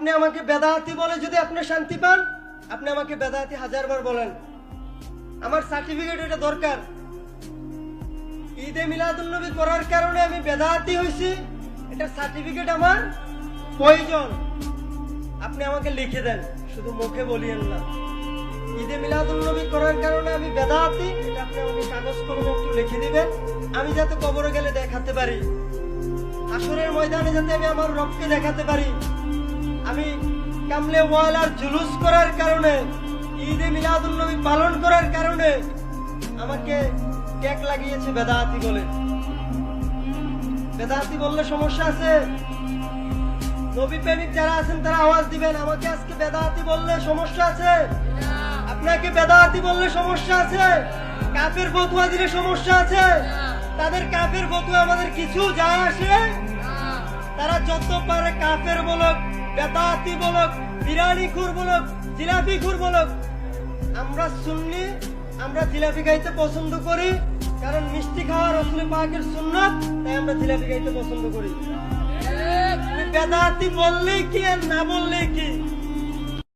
আপনি আমাকে বেদাতি বলে যদি আপনি শান্তি পান, আপনি আমাকে বেদাতি 1000 বার বলেন, আমার সার্টিফিকেট এটা দরকার। ঈদে মিলাদুন নবী করার কারণে আমি বেদাতি হইছি, এটা সার্টিফিকেট আমার প্রয়োজন। আপনি আমাকে লিখে দেন, শুধু মুখে বলিয়েন না। ঈদে মিলাদুন নবী করার কারণে আমি বেদাতি, এটা আপনি আমাকে কাগজ কলমে একটু লিখে দিবেন, আমি যাতে কবরে গেলে দেখাতে পারি, হাসরের ময়দানে যাতে আমি আমার রবকে দেখাতে পারি। আমি কামলে ওয়ালার জুলুস করার কারণে, ঈদে মিলাদুন নবী পালন করার কারণে আমাকে ট্যাগ লাগিয়েছে বেদাতি বলে। বেদাতি বললে সমস্যা আছে? নবী প্রেমিক যারা আছেন তারা আওয়াজ দিবেন, আমাকে আজকে বেদাতি বললে সমস্যা আছে? আপনাকে বেদাতি বললে সমস্যা আছে? কাফের ফতোয়া দিলে সমস্যা আছে? তাদের কাফের ফতোয়া আমাদের কিছু যায় আসে? তারা যত পারে কাফের বলক, বেদাতি বলক, বিরানি খুর বলক, জিলাপি খুর বলক, আমরা সুন্নি, আমরা জিলাপি খাইতে পছন্দ করি, কারণ মিষ্টি খাওয়া রাসূল পাকের সুন্নাত, তাই আমরা জিলাপি খাইতে পছন্দ করি। বেদাতি বললেই কি আর না বললেই কি?